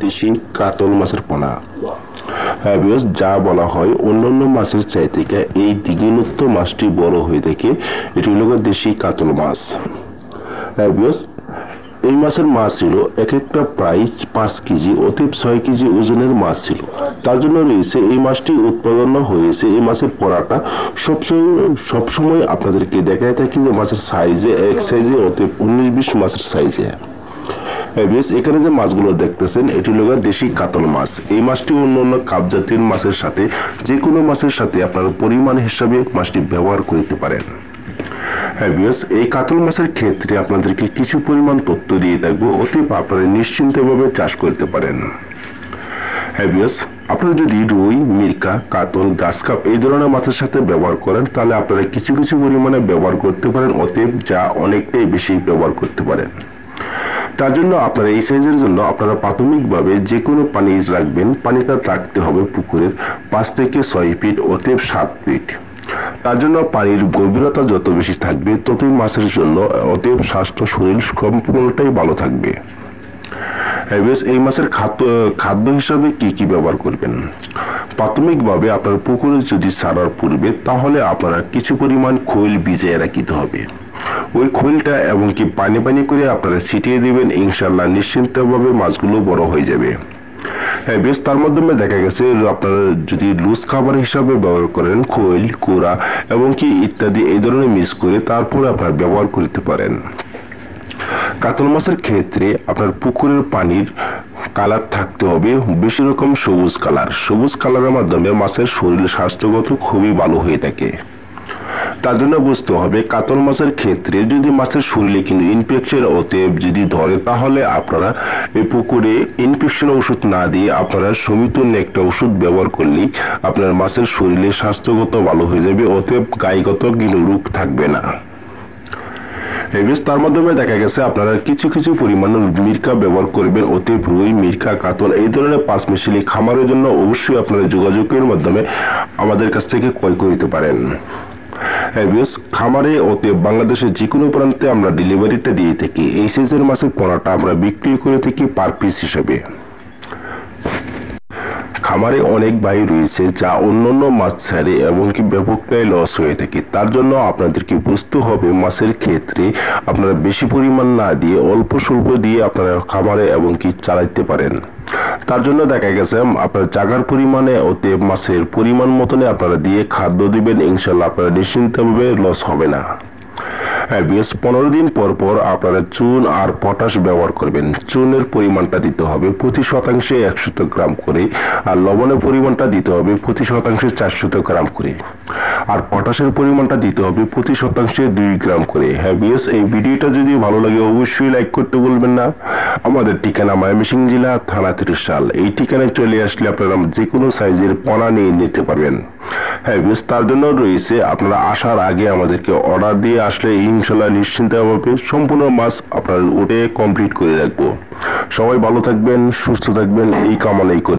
দেশি কাতল মাছের পোনা। ভিউয়ার্স, যা বলা হয় অন্যান্য মাছের চাইতে এই দ্বিগুণোক্ত মাছটি বড় হয়ে থাকে। এটি হলো দেশি কাতল মাছ। ভিউয়ার্স, এই মাছের মাছ ছিল এক একটা প্রায় 5 কেজি অতএব 6 কেজি ওজনের মাছ ছিল। তার জন্য রয়েছে এই মাছটি উৎপাদন হয়েছে। এই মাছের পোনাটা সবসময় আপনাদেরকে দেখায় থাকি যে মাছের সাইজে এক সাইজে অতএব 19-20 মাছের সাইজে। এখানে যে মাছগুলো দেখতেছেন এটি হলো দেশি কাতল মাছ। এই মাছটি অন্যান্য কাপ জাতীয় মাছের সাথে যে কোনো মাছের সাথে আপনারা পরিমাণ হিসাবে মাছটি ব্যবহার করতে পারেন। এই কাতল মাছের ক্ষেত্রে আপনাদেরকে কিছু পরিমাণ তথ্য দিয়ে থাকবো, অতএব আপনারা নিশ্চিন্তভাবে চাষ করতে পারেন। আপনারা যদি রুই, মিরকা, কাতল, গাছকাপ এই ধরনের মাছের সাথে ব্যবহার করেন তাহলে আপনারা কিছু কিছু পরিমাণে ব্যবহার করতে পারেন, অতএব যা অনেকটাই বেশি ব্যবহার করতে পারেন। তার জন্য আপনারা এই সাইজের জন্য আপনারা প্রাথমিকভাবে যে কোনো পানি রাখবেন, পানিটা রাখতে হবে পুকুরের 5 থেকে 6 ফিট অতএব 7 ফিট। তার জন্য পানির গভীরতা যত বেশি থাকবে ততই মাছের জন্য অতএব স্বাস্থ্য শরীর সম্পূর্ণটাই ভালো থাকবে। এই মাছের খাদ্য হিসাবে কি ব্যবহার করবেন? প্রাথমিকভাবে আপনার পুকুরে যদি ছাড়ার পূর্বে তাহলে আপনারা কিছু পরিমাণ খৈল ভিজিয়ে রাখতে হবে। ওই খৈলটা এবং কি পানি করে আপনারা ছিটিয়ে দিবেন, ইনশাল্লাহ নিশ্চিন্তভাবে মাছগুলো বড় হয়ে যাবে। তার মাধ্যমে দেখা গেছে আপনারা যদি লুজ খাবার হিসাবে ব্যবহার করেন খৈল, কুড়া এবং কি ইত্যাদি এই ধরনের মিক্স করে তারপরে আপনারা ব্যবহার করতে পারেন। কাতল মাছের ক্ষেত্রে আপনার পুকুরের পানির কালার থাকতে হবে বেশি রকম সবুজ কালার। সবুজ কালারের মাধ্যমে মাছের শরীর স্বাস্থ্যগত খুবই ভালো হয়ে থাকে। তার জন্য বুঝতে হবে কাতল মাছের ক্ষেত্রে যদি মাছের শরীরে কিন্তু ইনফেকশন অতএব যদি ধরে তাহলে আপনারা এই পুকুরে ইনফেকশন ওষুধ না দিয়ে আপনারা সমিতন্য একটা ওষুধ ব্যবহার করলেই আপনার মাছের শরীরে স্বাস্থ্যগত ভালো হয়ে যাবে, অতএব গায়েগত কিন্তু রোগ থাকবে না। তার মাধ্যমে দেখা গেছে আপনারা কিছু কিছু পরিমাণে মিরকা ব্যবহার করবেন, অতএব রুই, মিরকা, কাতল এই ধরনের 5 মিশালি খামারের জন্য অবশ্যই আপনারা যোগাযোগের মাধ্যমে আমাদের কাছ থেকে ক্রয় করতে পারেন। খামারে অতএব বাংলাদেশের যে কোনো প্রান্তে আমরা ডেলিভারিটা দিয়ে থাকি। এই সাইজের মাছের পোনাটা আমরা বিক্রি করে থাকি পার পিস হিসেবে। খামারে অনেক ভাই রয়েছে যা অন্যান্য মাছ ছাড়ে এবং কি ব্যাপকটাই লস হয়ে থাকে। তার জন্য আপনাদেরকে বুঝতে হবে মাছের ক্ষেত্রে আপনারা বেশি পরিমাণ না দিয়ে অল্প স্বল্প দিয়ে আপনারা খামারে এবং কি চালাইতে পারেন। তার জন্য দেখা গেছে আপনার জায়গার পরিমাণে অতএব মাছের পরিমাণ মতনে আপনারা দিয়ে খাদ্য দিবেন, ইনশাল্লাহ আপনারা নিশ্চিন্তভাবে লস হবে না। 15 দিন পর আপনারা চুন আর পটাশ ব্যবহার করবেন। চুনের পরিমাণটা দিতে হবে প্রতি শতাংশে 100 গ্রাম করে, আর লবণের পরিমাণটা দিতে হবে প্রতি শতাংশে 400 গ্রাম করে, আর পটাশের পরিমাণটা দিতে হবে প্রতি শতাংশে 2 গ্রাম করে। এই ভিডিওটা যদি ভালো লাগে অবশ্যই লাইক করতে ভুলবেন না। আমাদের ঠিকানা ময়মনসিংহ জেলা, থানা ত্রিশাল। এই ঠিকানায় চলে আসলে আপনারা যে কোনো সাইজের পোনা নিয়ে নিতে পারবেন। তার জন্য রয়েছে আপনারা আসার আগে আমাদেরকে অর্ডার দিয়ে আসলে ইনশাল্লাহ নিশ্চিন্তভাবে সম্পূর্ণ মাছ আপনারা উঠে কমপ্লিট করে রাখবো। সবাই ভালো থাকবেন, সুস্থ থাকবেন এই কামনাই করি।